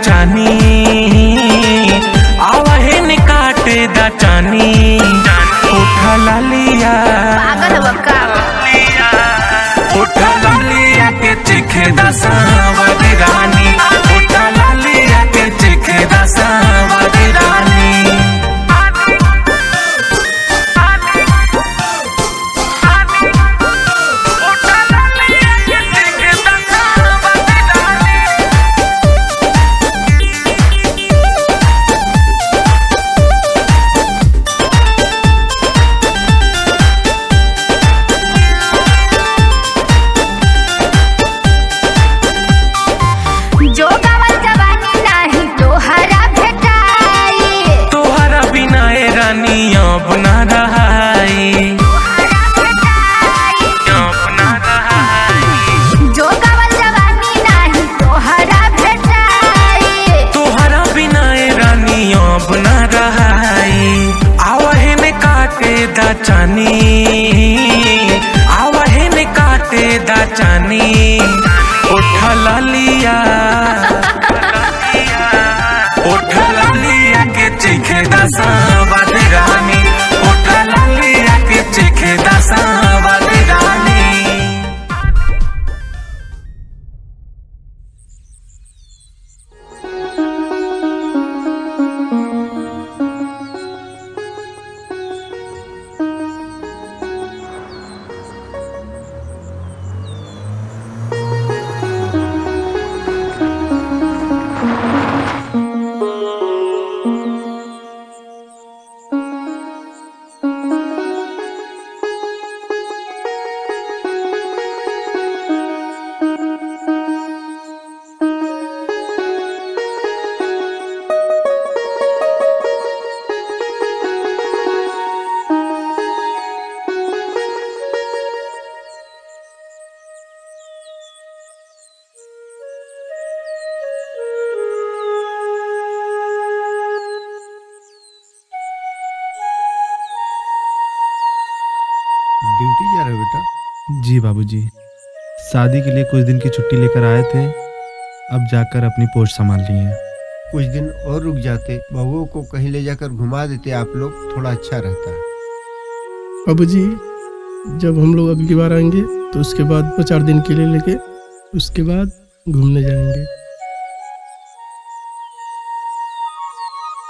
चानी, आवहे ने काटे दा चानी, उठा लालिया पागल बक्का उठा लालिया के चिखे दा सावध रानी, उठा लालिया के चिखे दा सावध रानी। चानी आवहे ने काटे दा चानी, उठा लालिया उठा लालिया के चिखे दा सावध रानी, उठा लालिया के चिखे दा सावध रानी। ड्यूटी जा रहे हो बेटा? जी बाबूजी, शादी के लिए कुछ दिन की छुट्टी लेकर आए थे, अब जाकर अपनी पोस्ट संभाल ली है। कुछ दिन और रुक जाते, बहू को कहीं ले जाकर घुमा देते आप लोग, थोड़ा अच्छा रहता। बाबूजी, जब हम लोग अगली बार आएंगे तो उसके बाद 2-4 दिन के लिए लेके उसके बाद घूमने जाएंगे।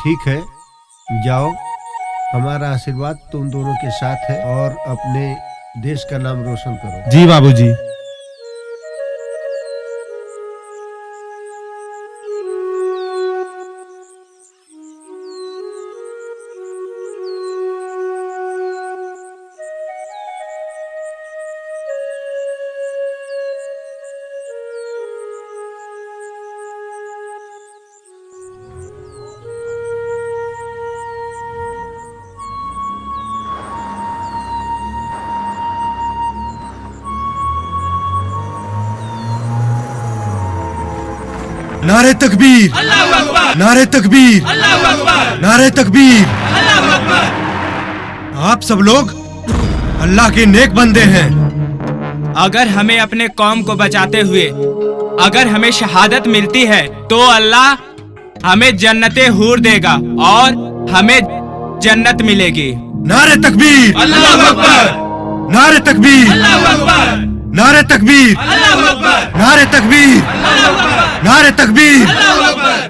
ठीक है, जाओ, हमारा आशीर्वाद तुम दोनों के साथ है और अपने देश का नाम रोशन करो। जी बाबूजी। नारे तकबीर, नारे तकबीर, नारे तकबीर। आप सब लोग अल्लाह के नेक बंदे हैं। अगर हमें अपने कौम को बचाते हुए अगर हमें शहादत मिलती है तो अल्लाह हमें जन्नते हूर देगा और हमें जन्नत मिलेगी। नारे तकबीर, अल्लाहू अकबर, नारे तकबीर, अल्लाहू अकबर, नारे तकबीर, अल्लाहू अकबर, नारे तकबीर, अल्लाहू अकबर, नारे तकबीर, अल्लाहू अकबर।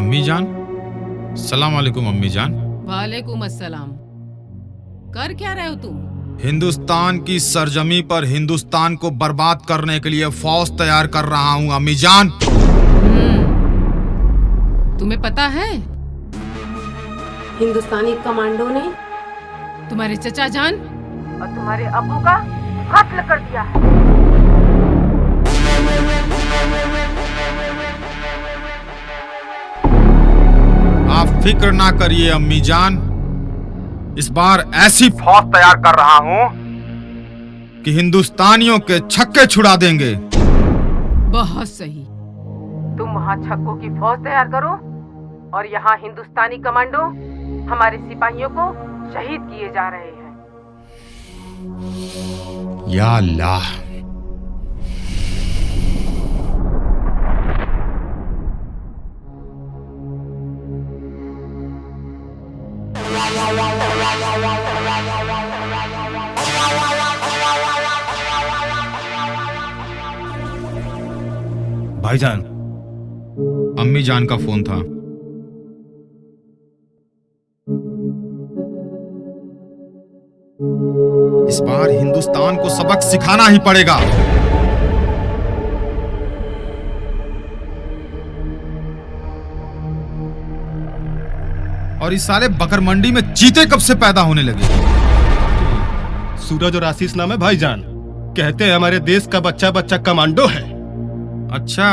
अम्मी जान, सलाम वालेकुम अम्मी जान। वालेकुम अस्सलाम। कर क्या रहे हो तुम? हिंदुस्तान की सरजमी पर हिंदुस्तान को बर्बाद करने के लिए फौज तैयार कर रहा हूँ अम्मी जान। तुम्हें पता है हिंदुस्तानी कमांडो ने तुम्हारे चचा जान और तुम्हारे अब्बू का कत्ल कर दिया है। आप फिक्र ना करिए अम्मी जान, इस बार ऐसी फौज तैयार कर रहा हूँ कि हिंदुस्तानियों के छक्के छुड़ा देंगे। बहुत सही। तुम वहाँ छक्कों की फौज तैयार करो और यहाँ हिंदुस्तानी कमांडो हमारे सिपाहियों को शहीद किए जा रहे हैं। या अल्लाह। भाईजान, अम्मी जान का फोन था। इस बार हिंदुस्तान को सबक सिखाना ही पड़ेगा। और इस साले बकर मंडी में चीते कब से पैदा होने लगे? सूरज और आशीष नाम है भाईजान। कहते हैं हमारे देश का बच्चा बच्चा कमांडो है। अच्छा,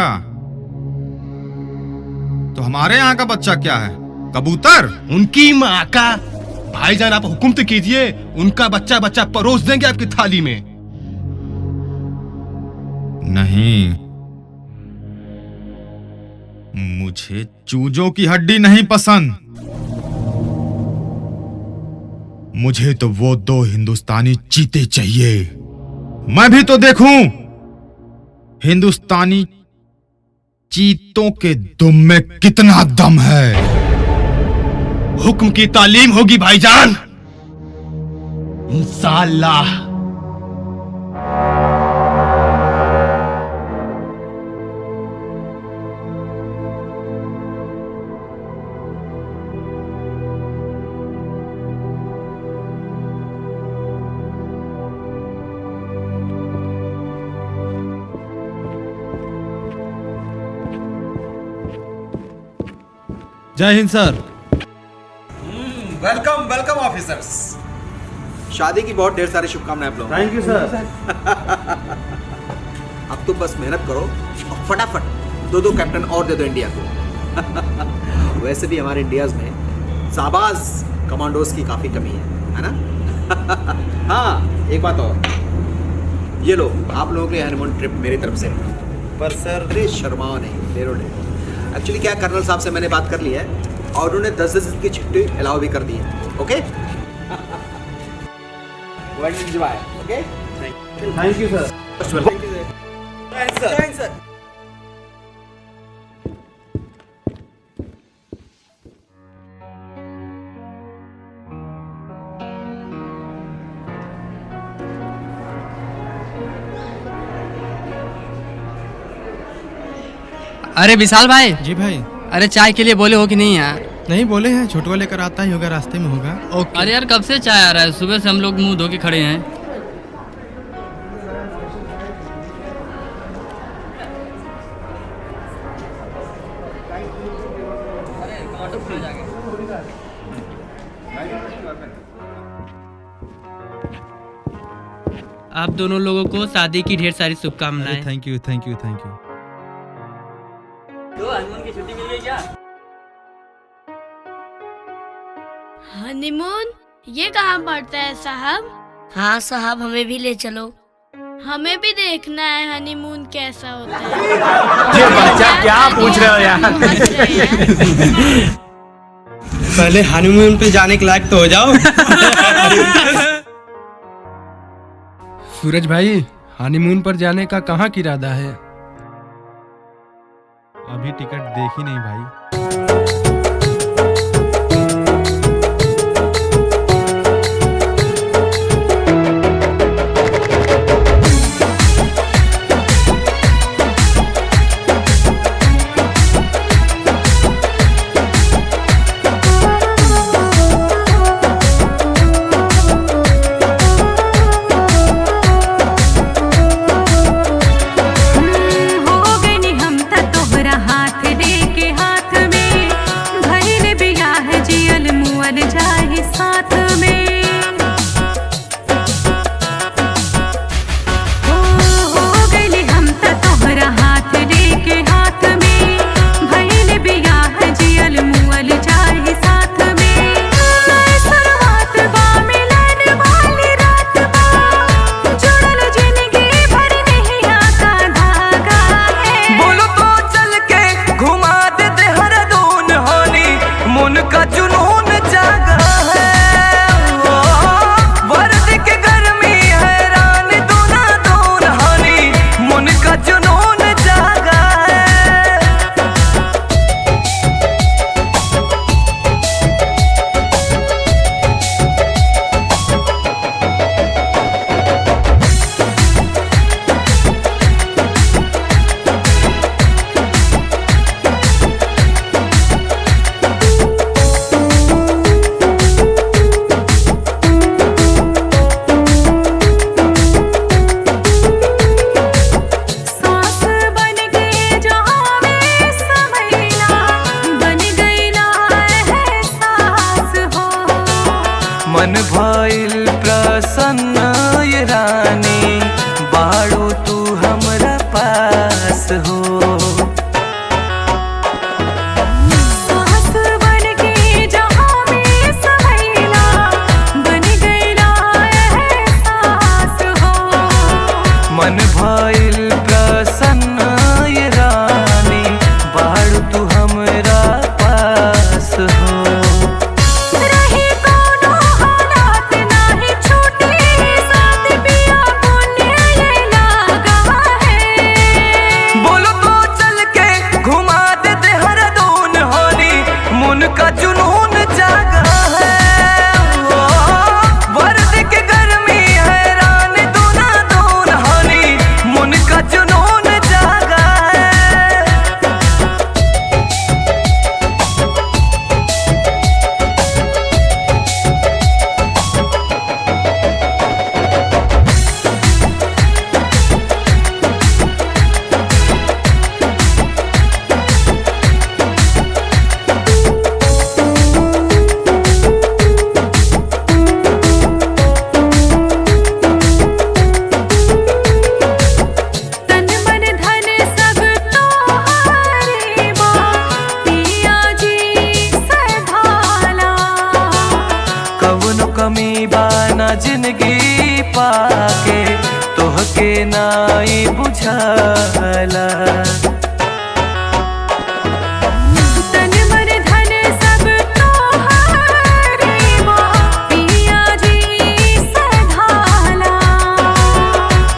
तो हमारे यहाँ का बच्चा क्या है? कबूतर? उनकी माँ का। भाईजान आप हुक्म तो कीजिए, उनका बच्चा बच्चा परोस देंगे आपकी थाली में। नहीं, मुझे चूजों की हड्डी नहीं पसंद। मुझे तो वो दो हिंदुस्तानी चीते चाहिए। मैं भी तो देखूं हिंदुस्तानी चीतों के दुम में कितना दम है। हुक्म की तालीम होगी भाईजान, इंशाअल्लाह। Jai Hind sir. Welcome welcome officers. शादी की बहुत ढेर सारी शुभकामनाएं आप लोगों को। Thank you sir. अब तुम बस मेहनत करो और फटाफट दो कैप्टन और दे दो इंडिया को। वैसे भी हमारे इंडियाज में साबाज कमांडोज की काफी कमी है ना? हाँ, एक बात और, ये लो आप लोगों के लिए हनीमून ट्रिप मेरी तरफ से। पर सर अरे शर्माओ नहीं, डेरो डेरो। एक्चुअली क्या, कर्नल साहब से मैंने बात कर ली है और उन्होंने 10 दिन की छुट्टी अलाउ भी कर दी है। ओके, ओके, थैंक यू सर। सर। अरे विशाल भाई। जी भाई। अरे चाय के लिए बोले हो कि नहीं यार? नहीं बोले हैं, छोटवा लेकर आता ही होगा, रास्ते में होगा। ओके। अरे यार कब से चाय आ रहा है? सुबह से हम लोग मुंह धो के खड़े हैं। आप दोनों लोगों को शादी की ढेर सारी शुभकामनाएं। Thank you thank you thank you. तो हनीमून की छुट्टी मिल गई क्या? हनीमून ये कहाँ पड़ता है साहब? हाँ साहब, हमें भी ले चलो। हमें भी देखना है हनीमून कैसा होता है। ये बच्चा क्या पूछ रहे हो यार? पहले हनीमून पे जाने के लायक तो हो जाओ। सूरज भाई, हनीमून पर जाने का कहाँ की इरादा है? अभी टिकट देख ही नहीं भाई। ये रानी बाड़ू तू हमरा पास हो। सास बन के जहाँ में सहेला बन गईला एहसास हो। मन भइल प्रसन्न ये रानी बाड़ू तू हमरा पास हो। रही कोनो हालात नाही छूटी साथ पिया पुण्य ये लागा है। बोलो तो चल के घुमा दे देहरादून होनी मुन का जुनून जागा है। ओ, वर्द की गर्मी हैरान दूना दून होनी मुन का जुनून जागा है। तन मन धन सब तोहारे बा पिया जी सधाला। कवनो कमी बाना जिंदगी पाके तोहके नाई बुझाला। तन मन धन सब तोहारे बा पिया जी सधाला।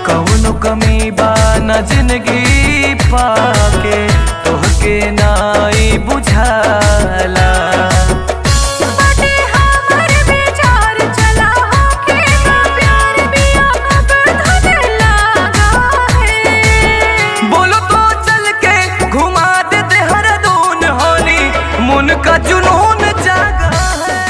कवनो कमी बाना जिंदगी पाके तोहके नाई बुझाला। बाटे हमर विचार चला होके ना प्यार बिया अब धन लागा है। बोलो तो चल के घुमा दे देहरादून होनी मुन का जुनून जागा है।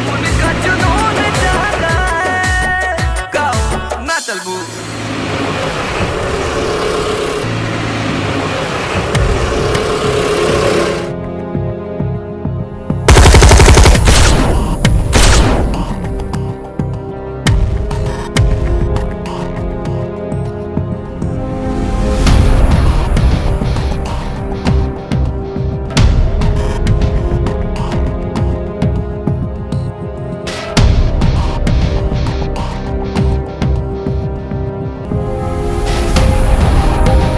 मुन का जुनून जागा है। गाओ ना चलबू।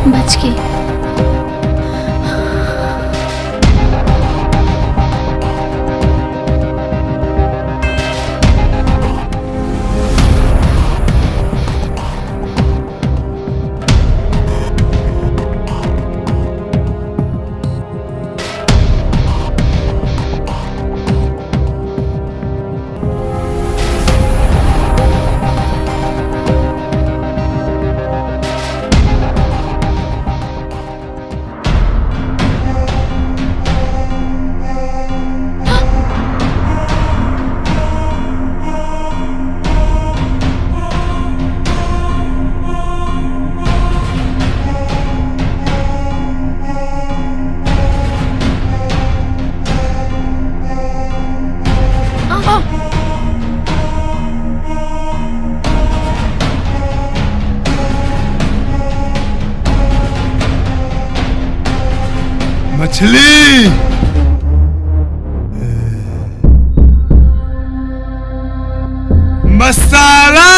बच के मछली मसाला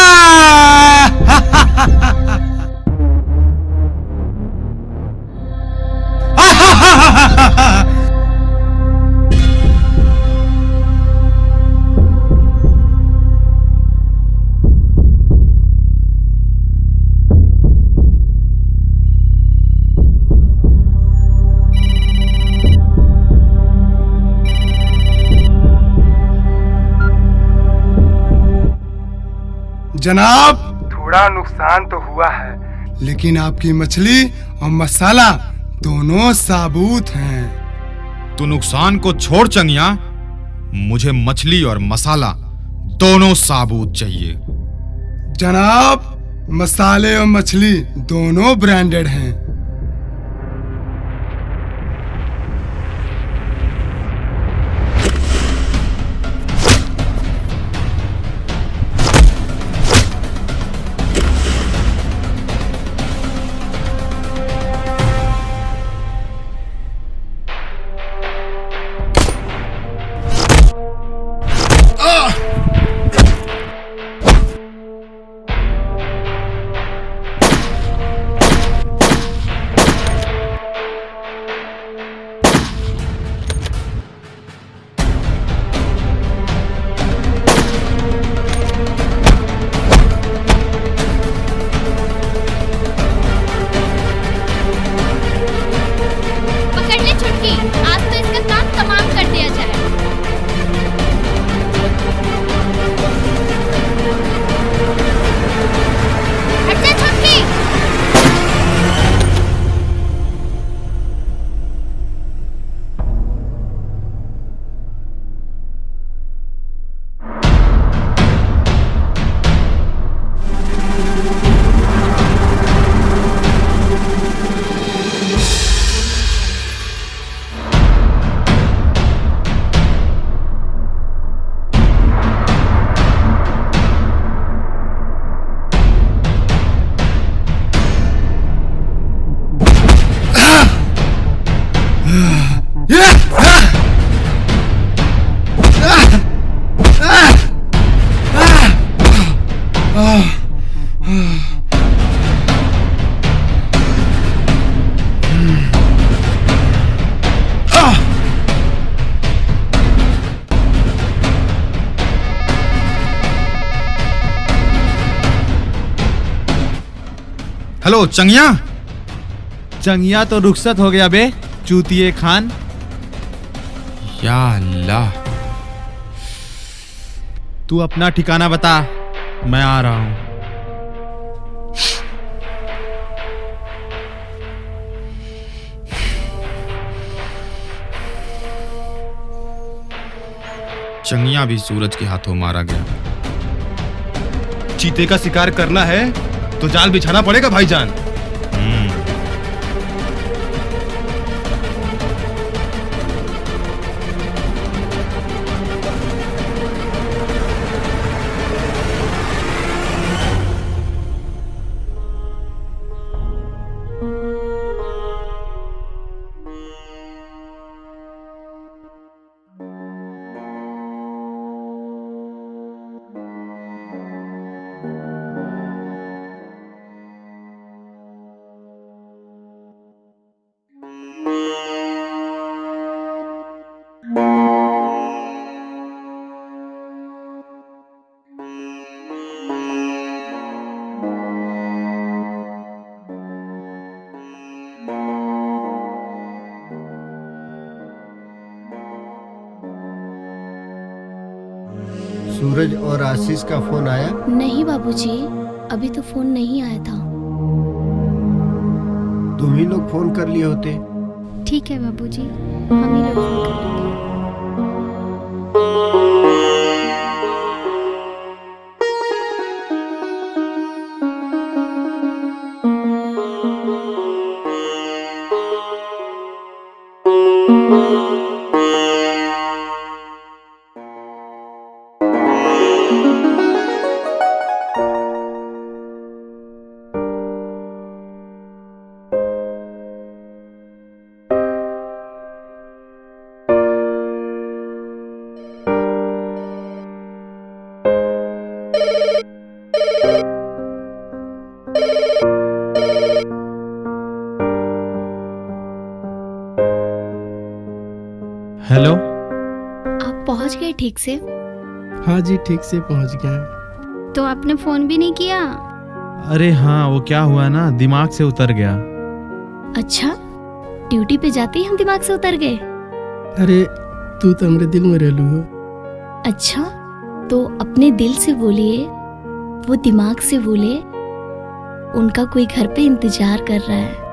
जनाब, थोड़ा नुकसान तो हुआ है, लेकिन आपकी मछली और मसाला दोनों साबुत हैं। तो नुकसान को छोड़ चंगिया, मुझे मछली और मसाला दोनों साबुत चाहिए। जनाब, मसाले और मछली दोनों ब्रांडेड हैं। हेलो चंगिया। चंगिया तो रुखसत हो गया बे चूतिए खान। या अल्लाह। तू अपना ठिकाना बता, मैं आ रहा हूं। चंगिया भी सूरज के हाथों मारा गया। चीते का शिकार करना है तो जाल बिछाना पड़ेगा भाईजान। सूरज और आशीष का फोन आया? नहीं बाबूजी, अभी तो फोन नहीं आया था। तुम ही लोग फोन कर लिए होते। ठीक है बाबूजी, हम ही लोग फोन कर लेंगे। हेलो। आप पहुंच गए ठीक से? हाँ जी, ठीक से पहुंच गए। तो आपने फोन भी नहीं किया? अरे हाँ, वो क्या हुआ ना, दिमाग से उतर गया। अच्छा, ड्यूटी पे जाते ही हम दिमाग से उतर गए? अरे तू तो हमारे दिल में रहलू हो। अच्छा, तो अपने दिल से बोलिए, वो दिमाग से बोले। उनका कोई घर पे इंतजार कर रहा है।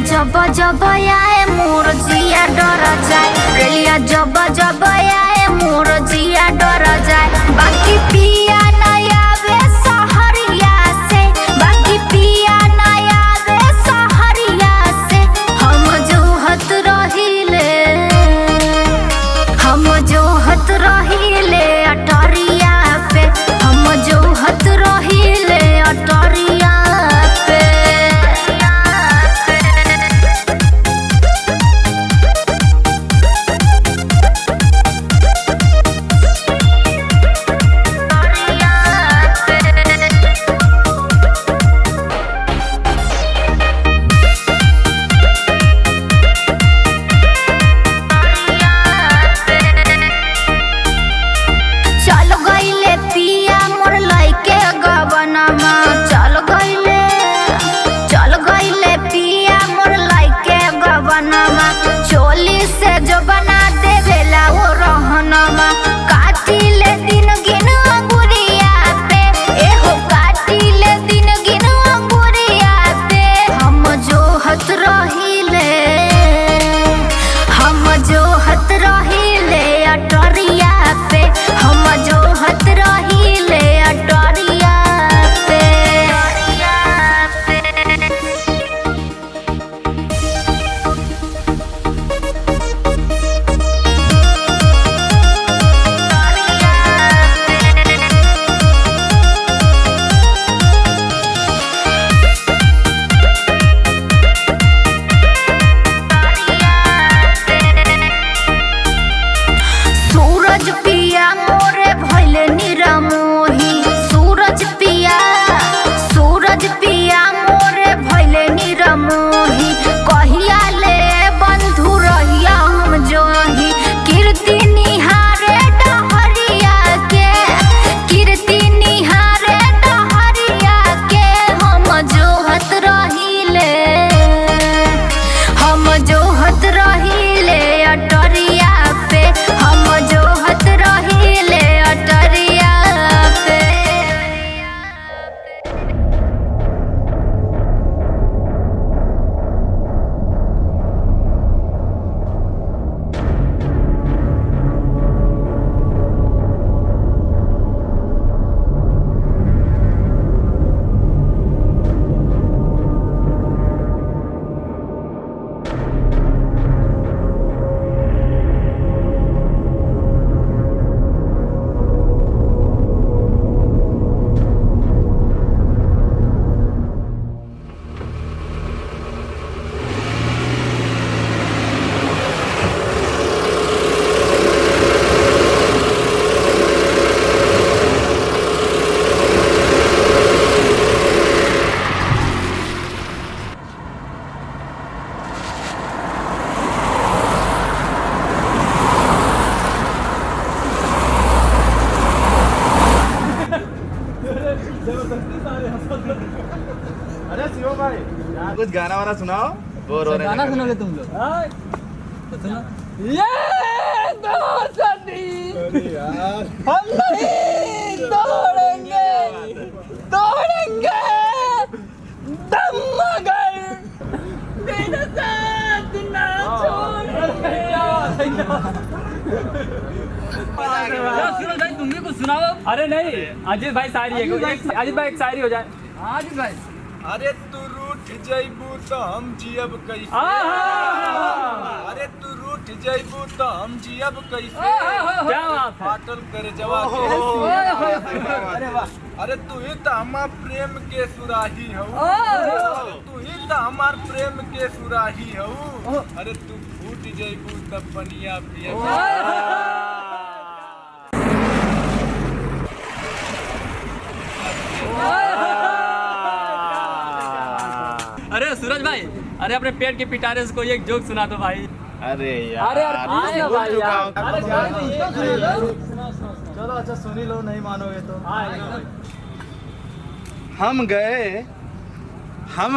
जब जब आए मोर जिया डर जाए, रेलिया जब जब आए मोर जिया डर जाए। बाकी पिया नया वे सहरिया से, बाकी पिया नया वे सहरिया से। हम जोहत रहिले, हम जोहत रहिले अटरिया पे, हम जोहत रहिले अटरिया पे। चल गईले पिया मोर लइके गबनमा, चल गईले पिया मोर लइके गबनमा। चोली से जो बना देवेला वो रहनमा। काटिले दिन गिन अंगुरिया पे, एहो काटिले दिन गिन अंगुरिया पे। हम जोहत रहिले, हम जोहत रहिले अटरिया पे, हम जोहत रहिले अटरिया पे। कुछ गाना वाना सुनाओ, बोर हो रहे हैं। गाना सुनोगे तुम लोग? तो सुनो। ये हम नहीं तोड़ेंगे दम मगर तेरा साथ ना छोड़ेंगे। सूरज भाई तुम भी कुछ सुनाओ। अरे नहीं, अजीत भाई शायरी है, अजीत भाई एक शायरी हो जाए। अजीत भाई। अरे तू रूठ जइबू तो हम जियब कैसे, अरे तू रूठ जइबू तो हम जियब कैसे, क्या बात है। फाटल कर जवा अरे तू ही तो हमार प्रेम के सुराही हो, तू ही तो हमार प्रेम के सुराही हो, अरे तू फूट जइबू तब पनिया पिया। अरे सूरज भाई, अरे अपने पेट के पिटारे को एक जोक सुना दो भाई। अरे यार, अरे यार भाई यार। चलो अच्छा सुन ही लो, नहीं मानोगे तो। हम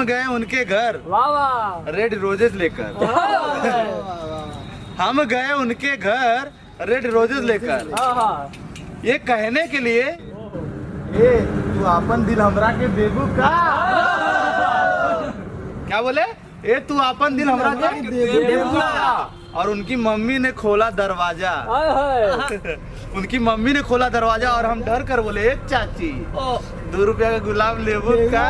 गए उनके घर, वाह वाह, रेड रोजेस लेकर। हम गए उनके घर रेड रोजेस लेकर, ये कहने के लिए ए तू अपन दिल हमरा के देबू का। क्या बोले? ए तू अपन दिल हमरा के देबू का। और उनकी मम्मी ने खोला दरवाजा, उनकी मम्मी ने खोला दरवाजा और हम डर कर बोले, चाची 2 रुपया का गुलाब लेबू का।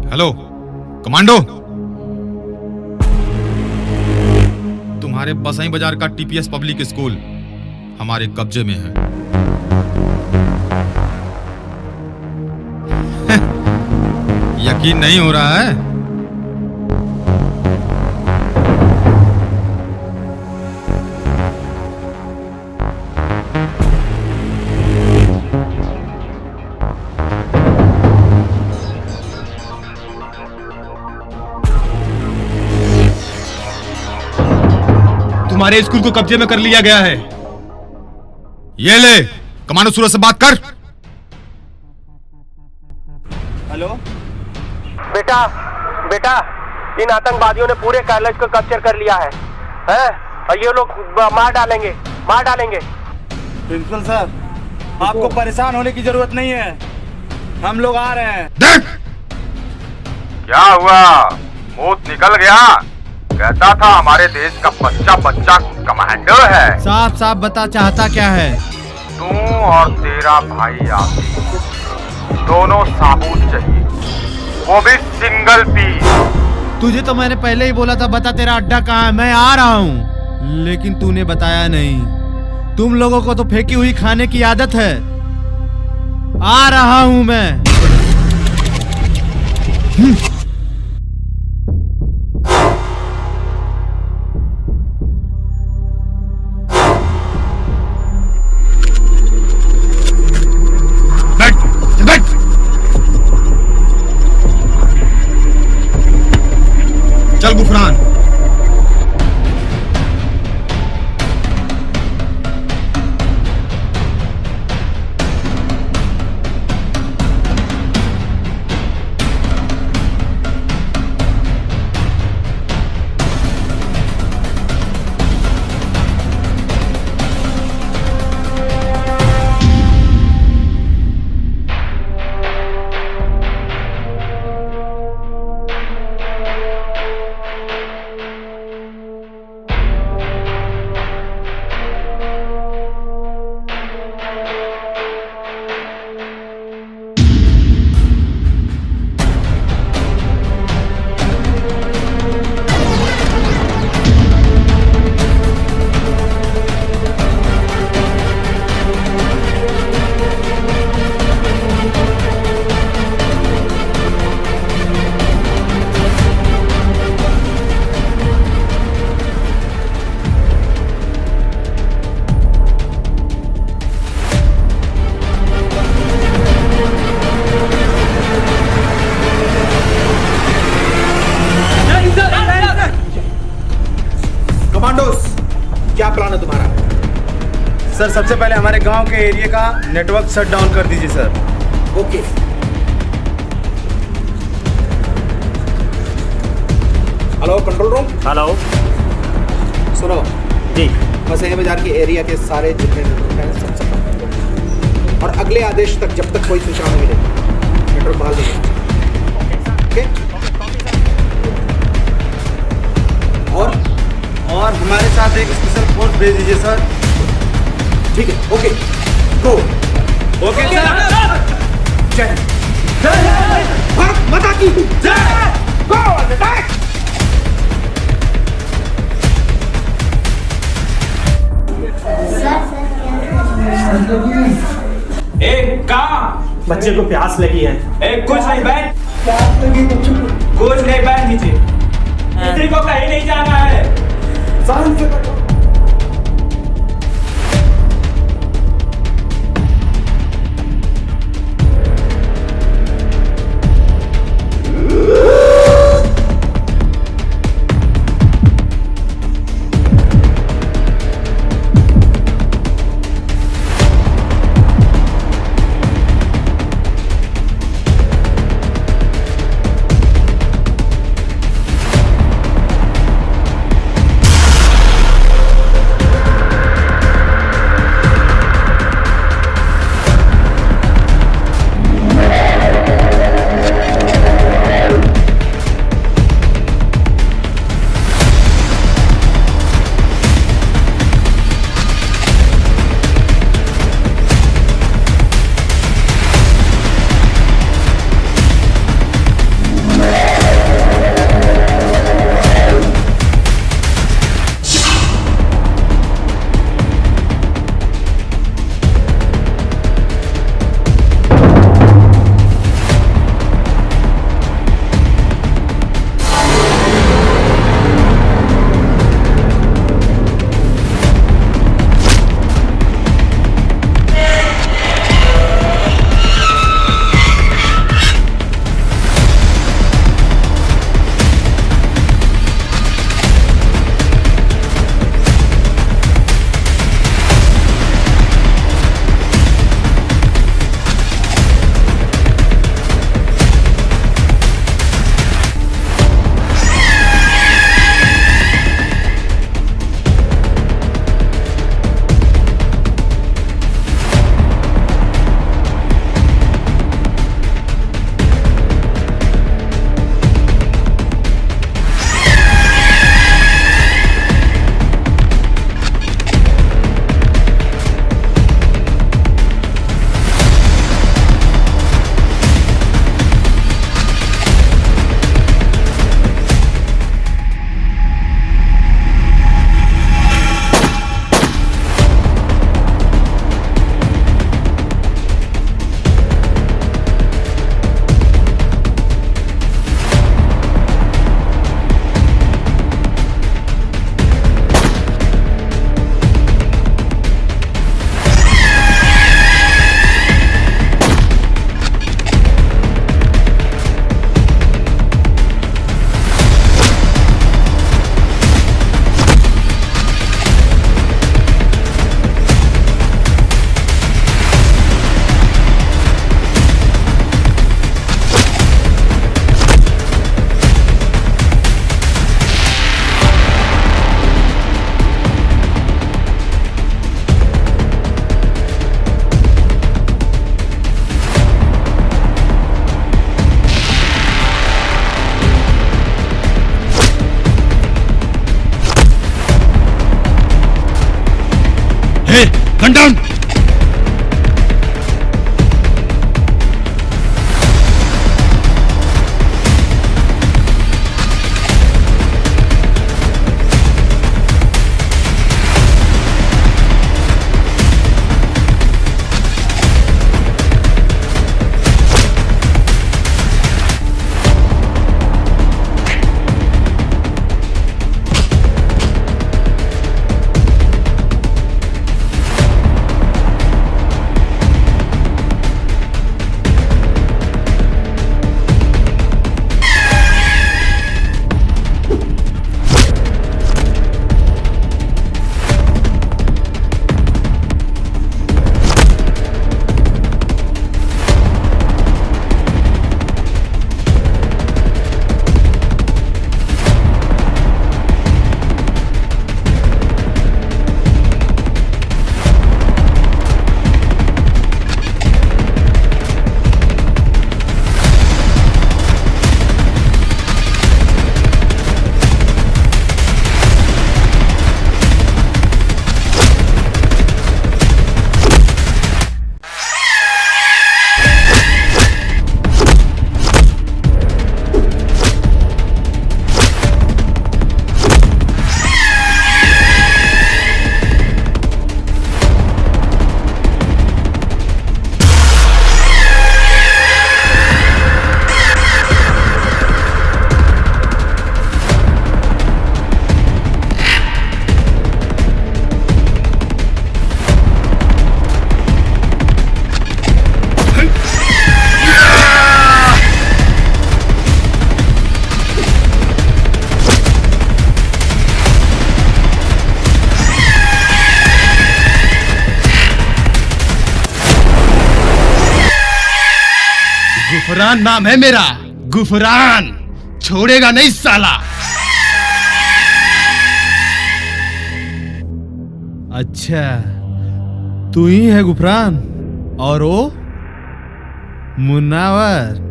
हेलो कमांडो, तुम्हारे बसई बाजार का टीपीएस पब्लिक स्कूल हमारे कब्जे में है। यकीन नहीं हो रहा है? तुम्हारे स्कूल को कब्जे में कर लिया गया है। ये ले, कमांडो सूरज से बात कर। हेलो बेटा, इन आतंकवादियों ने पूरे कॉलेज को कैप्चर कर लिया है, और ये लोग मार डालेंगे। प्रिंसिपल सर, आपको परेशान होने की जरूरत नहीं है, हम लोग आ रहे हैं। देख क्या हुआ, मूत निकल गया? कहता था हमारे देश का बच्चा कमांडो है। साफ साफ बता, चाहता क्या है? तू और तेरा भाई आसिफ, दोनों साबुत चाहिए, वो भी सिंगल पीस। तुझे तो मैंने पहले ही बोला था, बता तेरा अड्डा कहाँ है, मैं आ रहा हूँ, लेकिन तूने बताया नहीं। तुम लोगों को तो फेंकी हुई खाने की आदत है। आ रहा हूँ मैं। चल गुफरान, सर सबसे पहले हमारे गांव के एरिया का नेटवर्क शट डाउन कर दीजिए sir. Okay. Hello control room. Hello. सुनो जी। मसैया बाजार के एरिया के सारे जितने नेटवर्क हैं सब खत्म कर दो और अगले आदेश तक जब तक कोई सूचना नहीं मिलेगी नेटवर्क बहाल नहीं होगा। ओके। और हमारे साथ एक स्पेशल फोर्स भेज दीजिए सर। ठीक है। Okay go. ओके सर। जय हिंद। भारत माता की जय। गो अटैक। कहाँ बच्चे को प्यास लगी है। कुछ नहीं बैठ, कुछ नहीं बैठ नीचे, किसी को कहीं नहीं जाना है। गुफरान नाम है मेरा, गुफरान। छोड़ेगा नहीं साला। अच्छा, तू ही है गुफरान और वो मुन्नावर।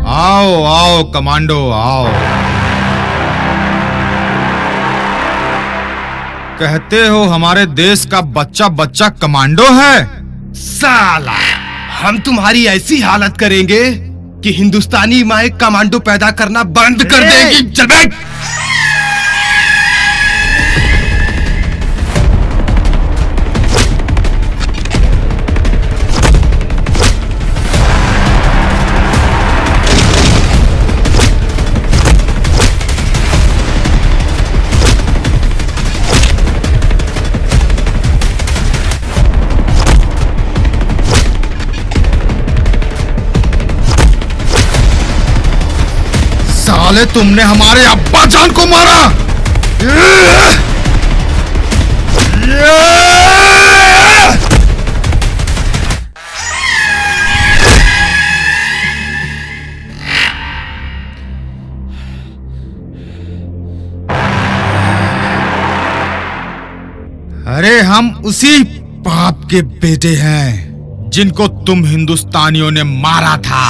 आओ आओ कमांडो आओ। कहते हो हमारे देश का बच्चा बच्चा कमांडो है। साला, हम तुम्हारी ऐसी हालत करेंगे कि हिंदुस्तानी माए कमांडो पैदा करना बंद कर देगी। चल बैठ। साले, तुमने हमारे अब्बा जान को मारा। अरे हम उसी बाप के बेटे हैं जिनको तुम हिंदुस्तानियों ने मारा था।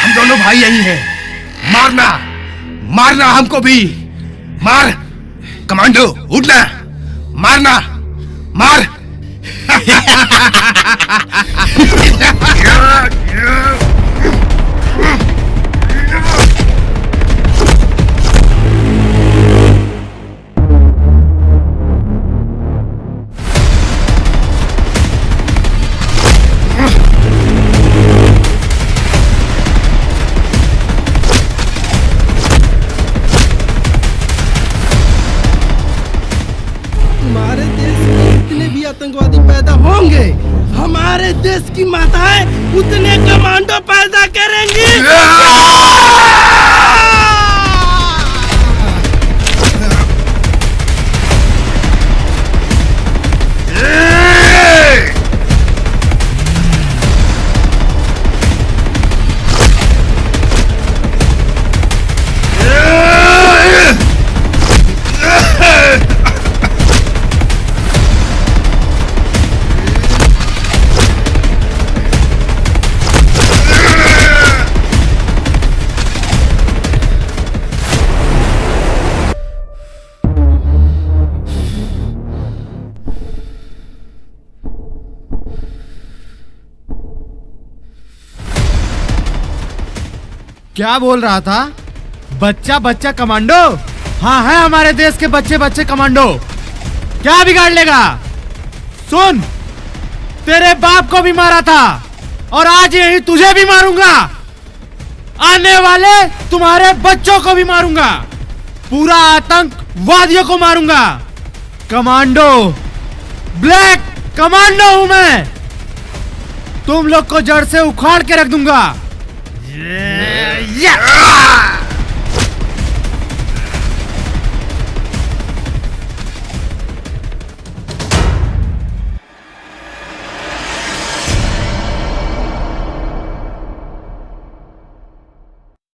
हम दोनों भाई यही हैं। मारना, मारना हमको भी। मार कमांडो, उठना, मारना, मार। हमारे देश में जितने भी आतंकवादी पैदा होंगे, हमारे देश की माताएं उतने कमांडो पैदा करेंगी। क्या बोल रहा था? बच्चा बच्चा कमांडो? हाँ है हमारे देश के बच्चे बच्चे कमांडो। क्या बिगाड़ लेगा? सुन, तेरे बाप को भी मारा था और आज यही तुझे भी मारूंगा। आने वाले तुम्हारे बच्चों को भी मारूंगा। पूरा आतंकवादियों को मारूंगा। कमांडो, ब्लैक कमांडो हूं मैं। तुम लोग को जड़ से उखाड़ के रख दूंगा।